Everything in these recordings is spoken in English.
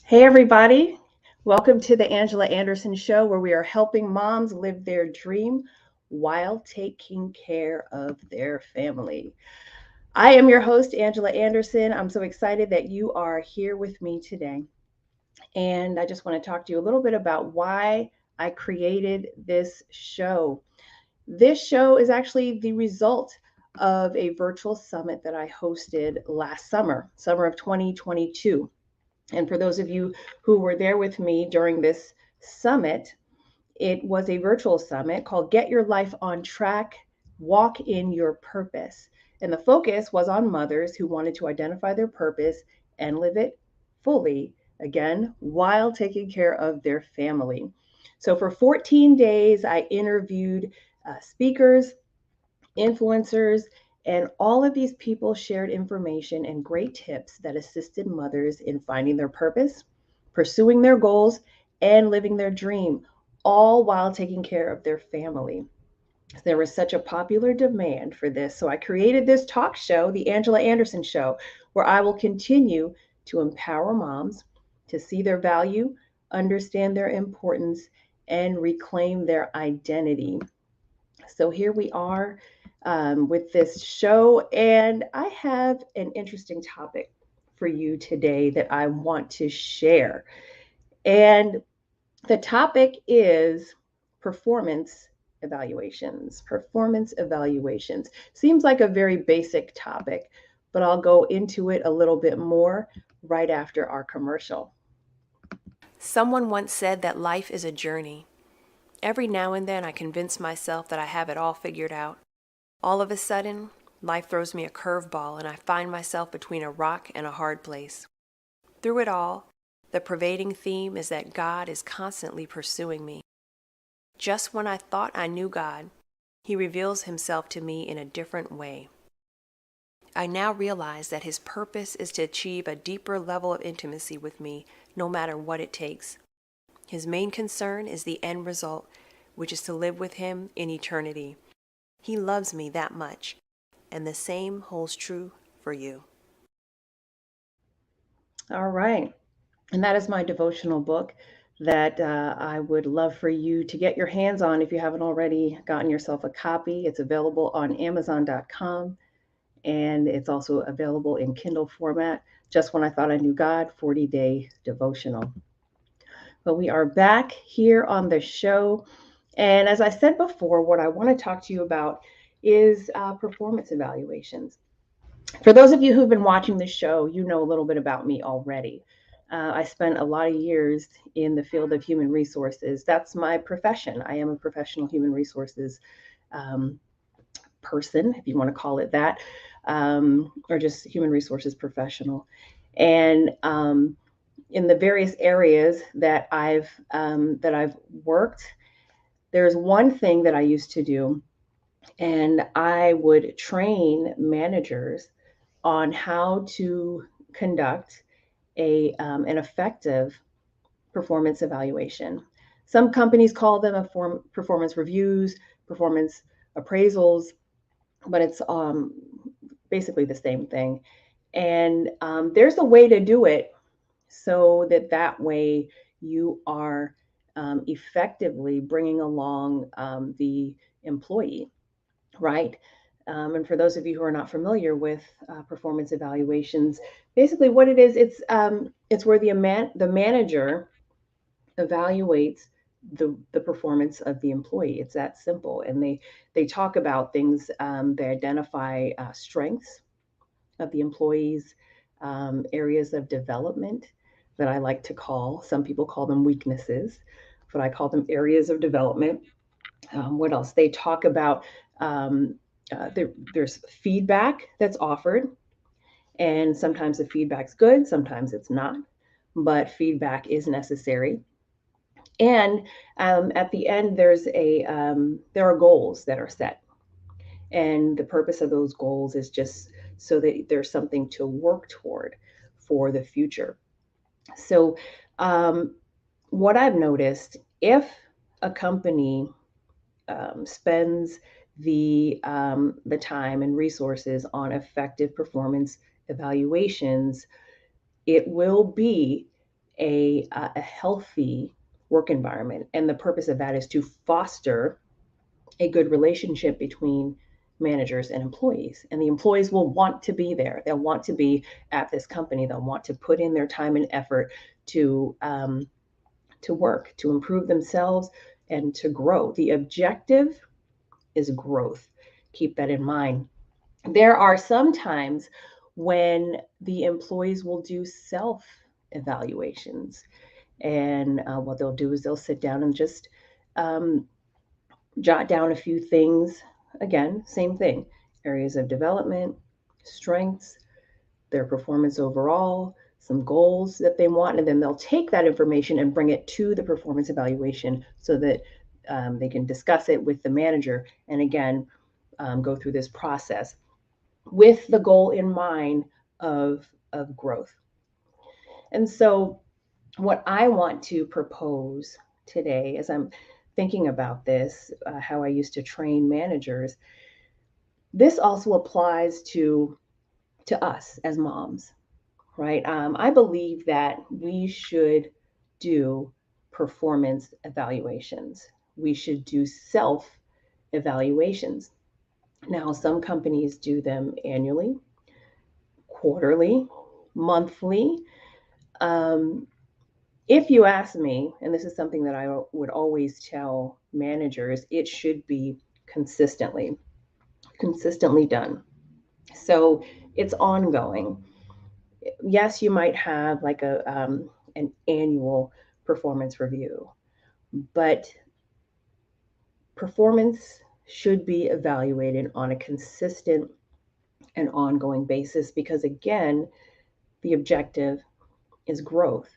Hey, everybody. Welcome to the Angela Anderson Show, where we are helping moms live their dream while taking care of their family. I am your host, Angela Anderson. I'm so excited that you are here with me today. And I just want to talk to you a little bit about why I created this show. This show is actually the result of a virtual summit that I hosted last summer of 2022. And for those of you who were there with me during this summit, it was a virtual summit called Get Your Life on Track, Walk in Your Purpose. And the focus was on mothers who wanted to identify their purpose and live it fully, again, while taking care of their family. So for 14 days, I interviewed speakers, influencers, and all of these people shared information and great tips that assisted mothers in finding their purpose, pursuing their goals, and living their dream, all while taking care of their family. There was such a popular demand for this, so I created this talk show, The Angela Anderson Show, where I will continue to empower moms to see their value, understand their importance, and reclaim their identity. So here we are with this show, and I have an interesting topic for you today that I want to share. And the topic is performance evaluations. Performance evaluations seems like a very basic topic, but I'll go into it a little bit more right after our commercial. Someone once said that life is a journey. Every now and then I convince myself that I have it all figured out. All of a sudden, life throws me a curveball and I find myself between a rock and a hard place. Through it all, the pervading theme is that God is constantly pursuing me. Just when I thought I knew God, He reveals Himself to me in a different way. I now realize that His purpose is to achieve a deeper level of intimacy with me, no matter what it takes. His main concern is the end result, which is to live with Him in eternity. He loves me that much, and the same holds true for you. All right. And that is my devotional book that I would love for you to get your hands on if you haven't already gotten yourself a copy. It's available on Amazon.com and it's also available in Kindle format. Just When I Thought I Knew God, 40-day devotional. But we are back here on the show. And as I said before, what I want to talk to you about is performance evaluations. For those of you who've been watching this show, you know a little bit about me already. I spent a lot of years in the field of human resources. That's my profession. I am a professional human resources um, person, if you want to call it that, or just human resources professional. And in the various areas that I've worked, there's one thing that I used to do, and I would train managers on how to conduct an effective performance evaluation. Some companies call them performance reviews, performance appraisals, but it's basically the same thing. And there's a way to do it so that way you are effectively bringing along the employee, right? And for those of you who are not familiar with performance evaluations, basically what it is, it's where the manager evaluates the performance of the employee. It's that simple, and they talk about things. They identify strengths of the employees, areas of development that I like to call. Some people call them weaknesses, but I call them areas of development. What else? They talk about um, there's feedback that's offered, and sometimes the feedback's good, sometimes it's not, but feedback is necessary. And at the end, there are goals that are set, and the purpose of those goals is just so that there's something to work toward for the future. So, um, what I've noticed, if a company spends the time and resources on effective performance evaluations, it will be a healthy work environment. And the purpose of that is to foster a good relationship between managers and employees. And the employees will want to be there. They'll want to be at this company. They'll want to put in their time and effort to work, to improve themselves, and to grow. The objective is growth. Keep that in mind. There are some times when the employees will do self evaluations. And what they'll do is they'll sit down and just um, jot down a few things. Again, same thing, areas of development, strengths, their performance overall, some goals that they want, and then they'll take that information and bring it to the performance evaluation so that they can discuss it with the manager and again go through this process with the goal in mind of growth. And so, what I want to propose today, as I'm thinking about this, how I used to train managers, this also applies to us as moms, right? I believe that we should do performance evaluations. We should do self evaluations. Now, some companies do them annually, quarterly, monthly. Um, if you ask me, and this is something that I would always tell managers, it should be consistently done. So it's ongoing. Yes, you might have like an annual performance review, but performance should be evaluated on a consistent and ongoing basis because again, the objective is growth.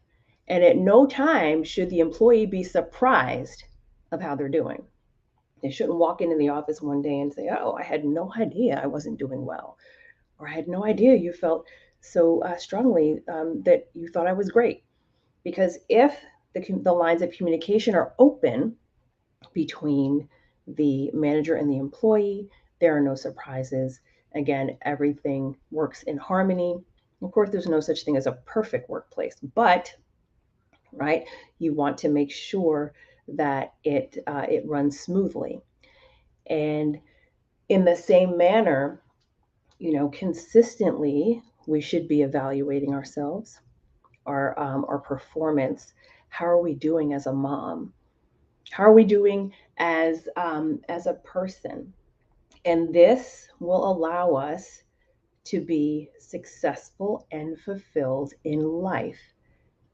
And at no time should the employee be surprised of how they're doing. They shouldn't walk into the office one day and say, "Oh, I had no idea I wasn't doing well," or "I had no idea you felt so strongly that you thought I was great." Because if the lines of communication are open between the manager and the employee, there are no surprises. Again, everything works in harmony. Of course, there's no such thing as a perfect workplace, but right, you want to make sure that it runs smoothly. And in the same manner, consistently, we should be evaluating ourselves, our performance. How are we doing as a mom? How are we doing as a person? And this will allow us to be successful and fulfilled in life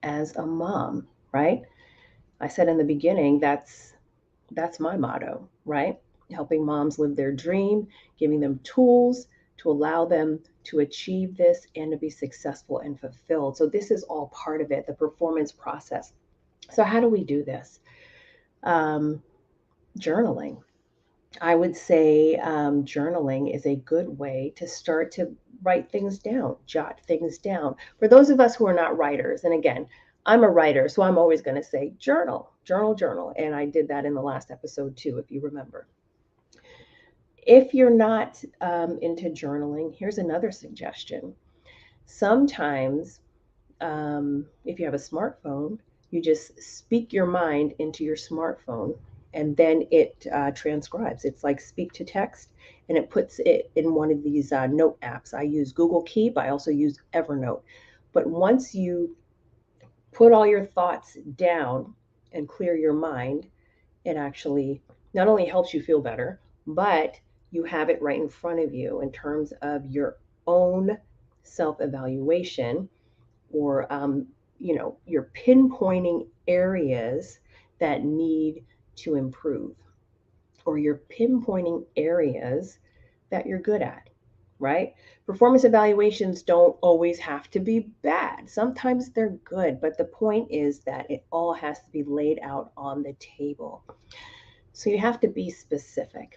as a mom, right? I said in the beginning, that's my motto, right? Helping moms live their dream, giving them tools to allow them to achieve this and to be successful and fulfilled. So this is all part of it, the performance process. So how do we do this? Um, Journaling. I would say journaling is a good way to start to write things down, jot things down. For those of us who are not writers, and again, I'm a writer, so I'm always going to say journal, journal, journal. And I did that in the last episode too, if you remember. If you're not into journaling, here's another suggestion. Sometimes, if you have a smartphone, you just speak your mind into your smartphone and then it transcribes. It's like speak to text and it puts it in one of these note apps. I use Google Keep, I also use Evernote. But once you put all your thoughts down and clear your mind, it actually not only helps you feel better, but you have it right in front of you in terms of your own self evaluation or you're pinpointing areas that need to improve or you're pinpointing areas that you're good at, right? Performance evaluations don't always have to be bad. Sometimes they're good, but the point is that it all has to be laid out on the table. So you have to be specific.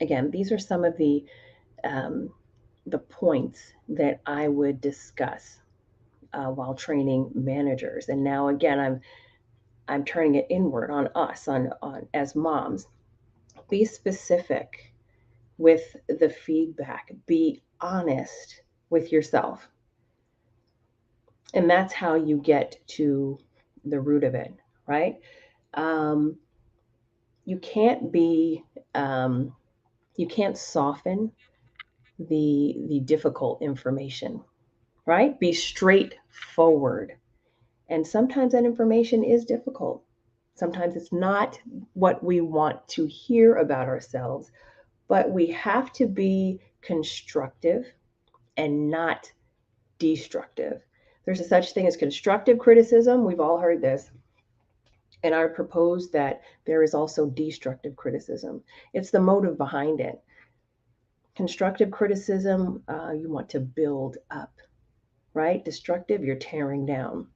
Again, these are some of um, the points that I would discuss while training managers. And now again, I'm turning it inward on us, on as moms. Be specific with the feedback. Be honest with yourself. And that's how you get to the root of it, right? Um, you can't be, um, you can't soften the difficult information, right? Be straightforward. And sometimes that information is difficult. Sometimes it's not what we want to hear about ourselves, but we have to be constructive and not destructive. There's a such thing as constructive criticism. We've all heard this. And I propose that there is also destructive criticism. It's the motive behind it. Constructive criticism, you want to build up, right? Destructive, you're tearing down.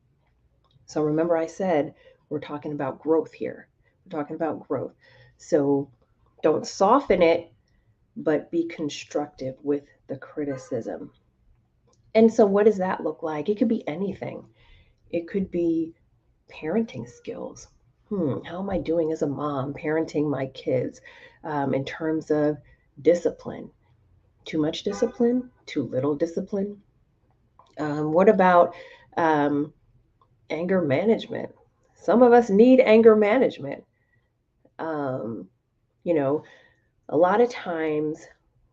So remember, I said we're talking about growth here. We're talking about growth. So don't soften it, but be constructive with the criticism. And so, what does that look like? It could be anything. It could be parenting skills. How am I doing as a mom, parenting my kids in terms of discipline? Too much discipline? Too little discipline? What about um, anger management? Some of us need anger management. Um, you know, a lot of times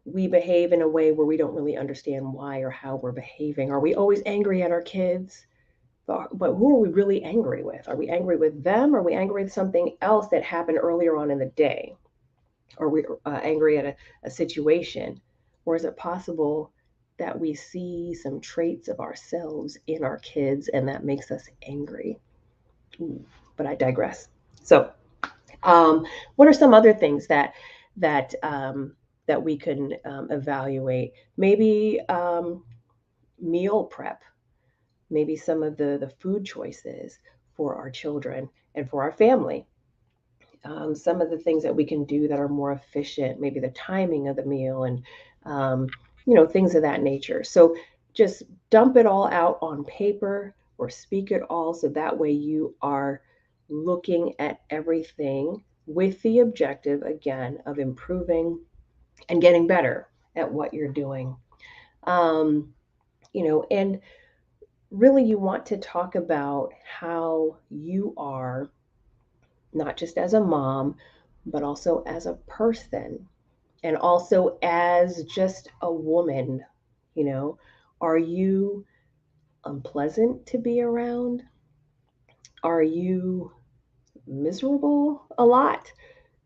we behave in a way where we don't really understand why or how we're behaving. Are we always angry at our kids? But who are we really angry with? Are we angry with them? Or are we angry with something else that happened earlier on in the day? Are we angry at a situation? Or is it possible that we see some traits of ourselves in our kids and that makes us angry? Ooh, but I digress. So, um, what are some other things that that we can evaluate? Maybe meal prep, maybe some of the food choices for our children and for our family. Some of the things that we can do that are more efficient, maybe the timing of the meal and um, things of that nature. So just dump it all out on paper or speak it all so that way you are looking at everything with the objective again of improving and getting better at what you're doing. Um, and really you want to talk about how you are not just as a mom, but also as a person and also as just a woman. You know, are you unpleasant to be around? Are you miserable a lot?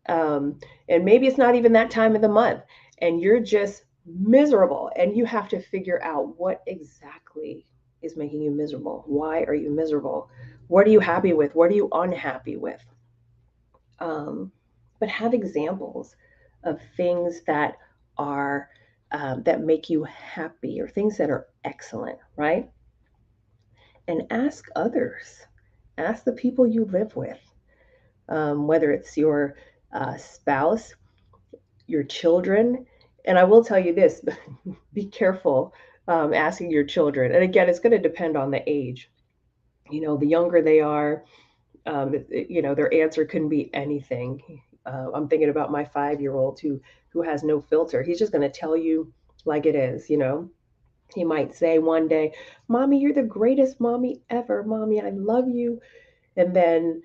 Um, and maybe it's not even that time of the month and you're just miserable and you have to figure out what exactly is making you miserable. Why are you miserable? What are you happy with? What are you unhappy with? um, but have examples of things that are that make you happy or things that are excellent, right? And ask others, ask the people you live with, whether it's your spouse, your children. And I will tell you this: be careful asking your children. And again, it's going to depend on the age. The younger they are, their answer can be anything. I'm thinking about my 5-year-old who has no filter. He's just going to tell you like it is. He might say one day, "Mommy, you're the greatest mommy ever. Mommy, I love you." And then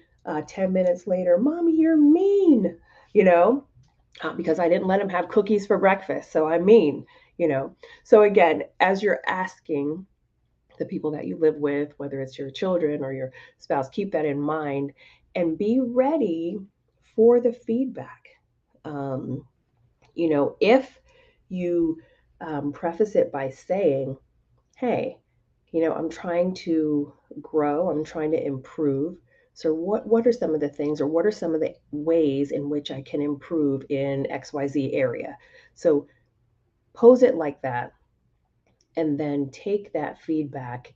10 minutes later, "Mommy, you're mean." You know, because I didn't let him have cookies for breakfast, so I'm mean. You know, so again, as you're asking the people that you live with, whether it's your children or your spouse, keep that in mind and be ready for the feedback. Um, if you preface it by saying, hey, I'm trying to grow, I'm trying to improve. So what are some of the things or what are some of the ways in which I can improve in XYZ area? So pose it like that and then take that feedback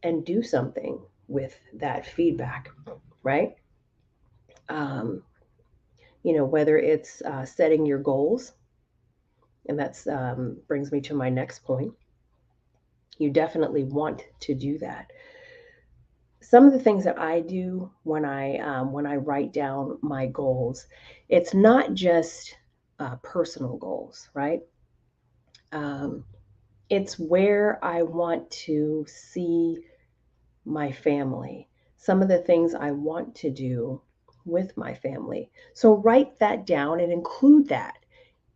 and do something with that feedback, right? Um, whether it's setting your goals, and that's brings me to my next point. You definitely want to do that. Some of the things that I do when I write down my goals, it's not just personal goals, right? Um, it's where I want to see. my family, some of the things I want to do with my family. So write that down and include that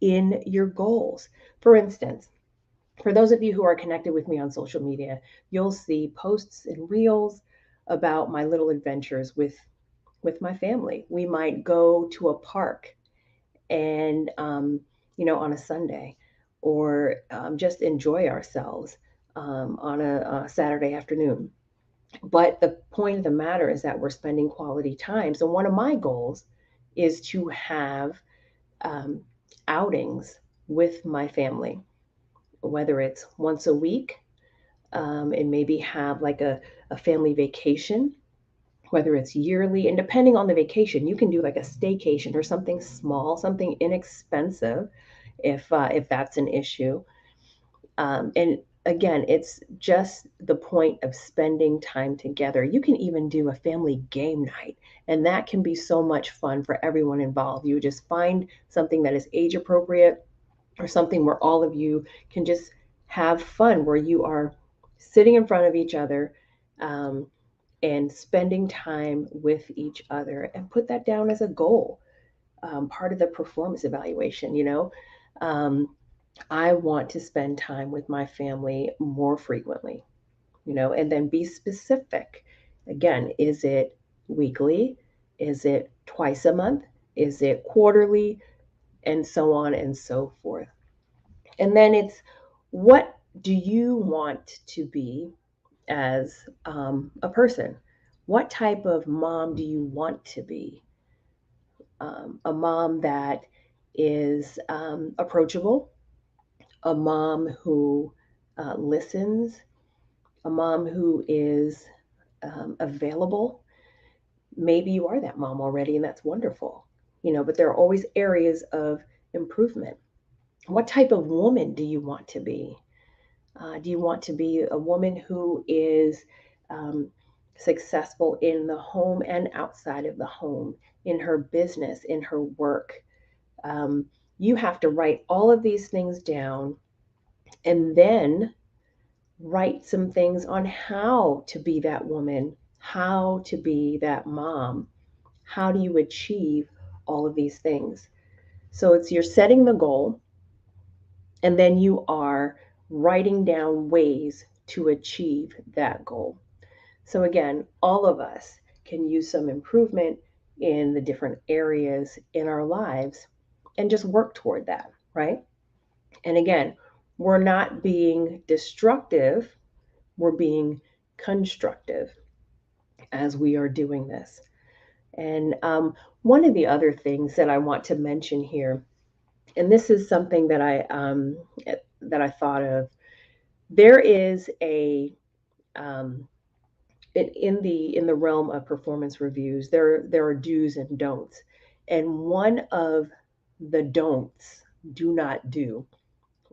in your goals. For instance, for those of you who are connected with me on social media, you'll see posts and reels about my little adventures with my family. We might go to a park and on a Sunday, or just enjoy ourselves on a Saturday afternoon. But the point of the matter is that we're spending quality time. So one of my goals is to have um, outings with my family, whether it's once a week, and maybe have like a family vacation, whether it's yearly, and depending on the vacation, you can do like a staycation or something small, something inexpensive, if that's an issue. And again, it's just the point of spending time together. You can even do a family game night, and that can be so much fun for everyone involved. You just find something that is age appropriate, or something where all of you can just have fun, where you are sitting in front of each other, um, and spending time with each other, and put that down as a goal, part of the performance evaluation. Um, I want to spend time with my family more frequently, and then be specific. Again, is it weekly? Is it twice a month? Is it quarterly? And so on and so forth. And then it's, what do you want to be as a person? What type of mom do you want to be? A mom that is approachable, a mom who listens, a mom who is available. Maybe you are that mom already, and that's wonderful, but there are always areas of improvement. What type of woman do you want to be? Do you want to be a woman who is um, successful in the home and outside of the home, in her business, in her work? Um, you have to write all of these things down, and then write some things on how to be that woman, how to be that mom. How do you achieve all of these things? So it's, you're setting the goal, and then you are writing down ways to achieve that goal. So again, all of us can use some improvement in the different areas in our lives, and just work toward that, right? And again, we're not being destructive, we're being constructive as we are doing this. And one of the other things that I want to mention here, and this is something that I thought of. There is a um, in the realm of performance reviews, there are do's and don'ts, and one of the don'ts, do not do,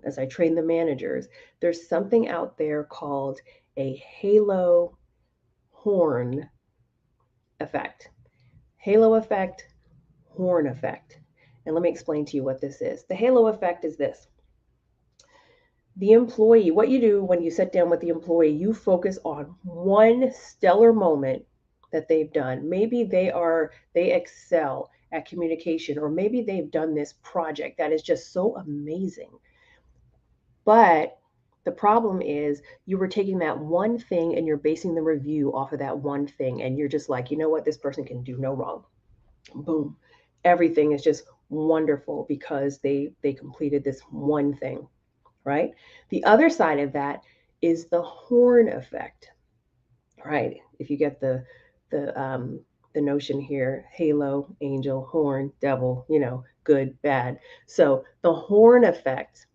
as I train the managers, there's something out there called a halo horn effect. Halo effect, horn effect. And let me explain to you what this is. The halo effect is this: the employee, what you do when you sit down with the employee, you focus on one stellar moment that they've done. Maybe they excel at communication, or maybe they've done this project that is just so amazing. But the problem is, you were taking that one thing and you're basing the review off of that one thing, and you're just like, you know what, this person can do no wrong. Boom. Everything is just wonderful because they completed this one thing, right? The other side of that is the horn effect, right? If you get the notion here, halo, angel, horn, devil, good, bad. So the horn effect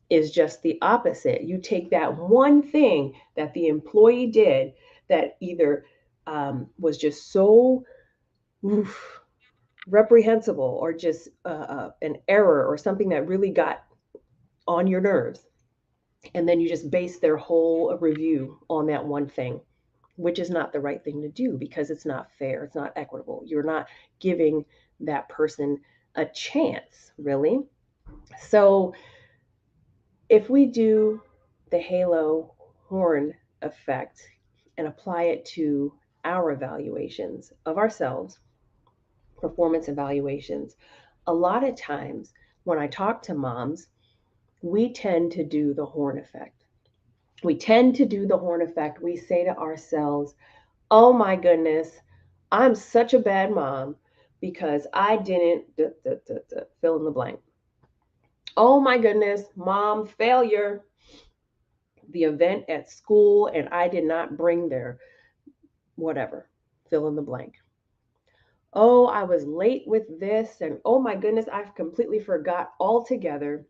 is just the opposite. You take that one thing that the employee did that either was just so oof, reprehensible, or just an error, or something that really got on your nerves, and then you just base their whole review on that one thing, which is not the right thing to do, because it's not fair, it's not equitable. You're not giving that person a chance, really. So if we do the halo horn effect, and apply it to our evaluations of ourselves, performance evaluations, a lot of times when I talk to moms, we tend to do the horn effect. We tend to do the horn effect. We say to ourselves, oh my goodness, I'm such a bad mom because I didn't fill in the blank. Oh my goodness, mom, failure. The event at school, and I did not bring their whatever, fill in the blank. Oh, I was late with this, and oh my goodness, I've completely forgot altogether.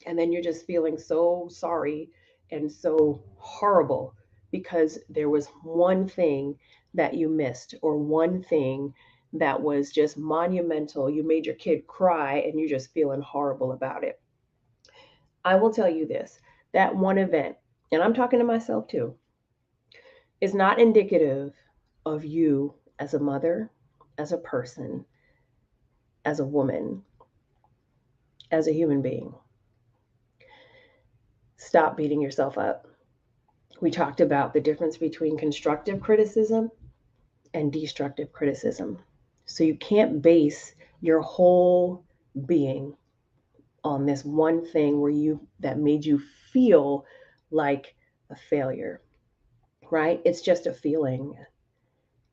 And then you're just feeling so sorry and so horrible because there was one thing that you missed, or one thing that was just monumental. You made your kid cry and you're just feeling horrible about it. I will tell you this, that one event, and I'm talking to myself too, is not indicative of you as a mother, as a person, as a woman, as a human being. Stop beating yourself up. We talked about the difference between constructive criticism and destructive criticism. So you can't base your whole being on this one thing where you that made you feel like a failure, right? It's just a feeling,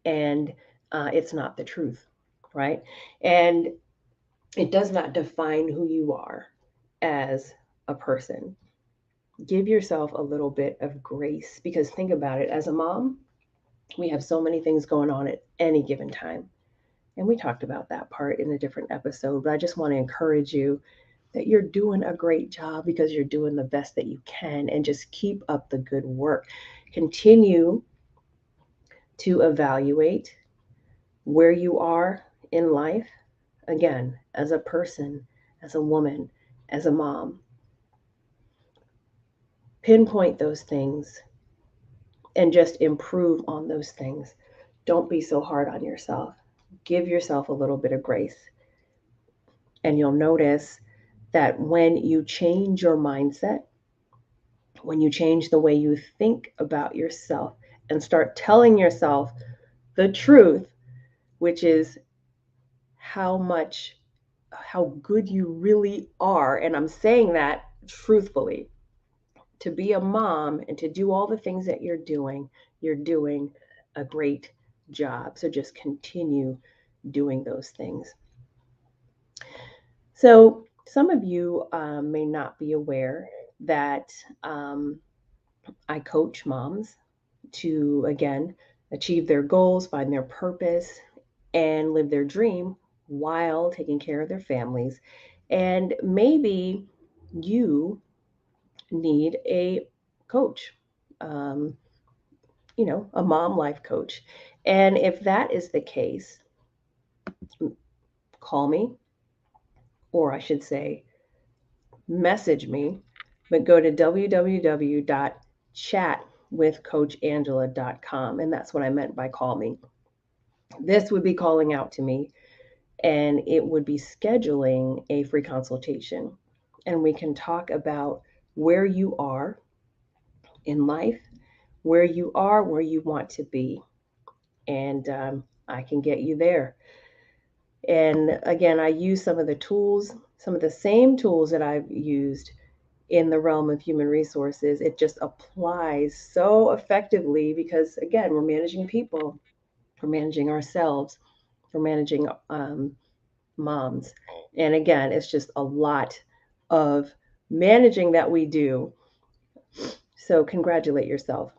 and it's not the truth, right? And it does not define who you are as a person. Give yourself a little bit of grace, because think about it, as a mom, we have so many things going on at any given time. And we talked about that part in a different episode, but I just want to encourage you that you're doing a great job because you're doing the best that you can, and just keep up the good work. Continue to evaluate where you are in life, again, as a person, as a woman, as a mom. Pinpoint those things and just improve on those things. Don't be so hard on yourself. Give yourself a little bit of grace. And you'll notice that when you change your mindset, when you change the way you think about yourself and start telling yourself the truth, which is how good you really are. And I'm saying that truthfully. To be a mom and to do all the things that you're doing a great job. So just continue doing those things. So, some of you may not be aware that I coach moms to, again, achieve their goals, find their purpose, and live their dream while taking care of their families. And maybe you need a coach, um, a mom life coach. And if that is the case, call me, or I should say, message me, but go to www.chatwithcoachangela.com. And that's what I meant by call me. This would be calling out to me, and it would be scheduling a free consultation. And we can talk about where you are in life, where you are, where you want to be. And I can get you there. And again, I use some of the tools, some of the same tools that I've used in the realm of human resources. It just applies so effectively because, again, we're managing people, we're managing ourselves, we're managing moms. And again, it's just a lot of managing that we do. So, congratulate yourself.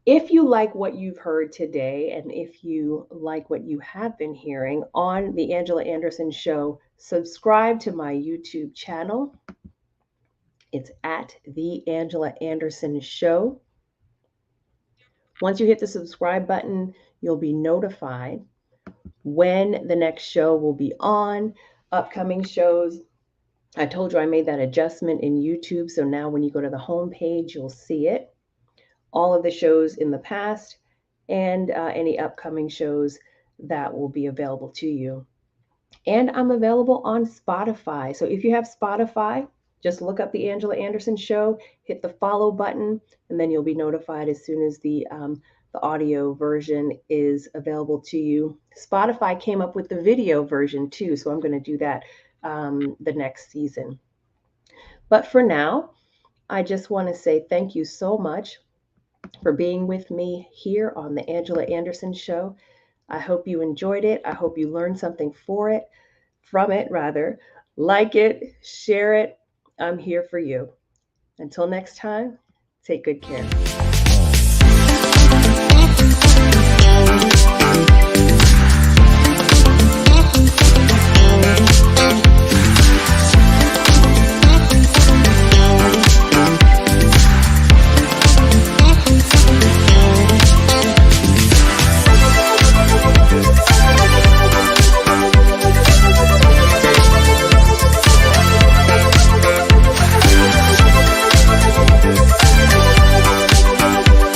If you like what you've heard today, and if you like what you have been hearing on The Angela Anderson Show, subscribe to my YouTube channel. It's at The Angela Anderson Show. Once you hit the subscribe button, you'll be notified when the next show will be on, upcoming shows. I told you I made that adjustment in YouTube, so now when you go to the home page, you'll see it. All of the shows in the past and any upcoming shows that will be available to you. And I'm available on Spotify. So if you have Spotify, Just look up The Angela Anderson Show, hit the follow button, and then you'll be notified as soon as the audio version is available to you. Spotify came up with the video version too, so I'm going to do that the next season. But for now, I just want to say thank you so much for being with me here on The Angela Anderson Show. I hope you enjoyed it. I hope you learned something from it rather. Like it, share it. I'm here for you. Until next time, take good care.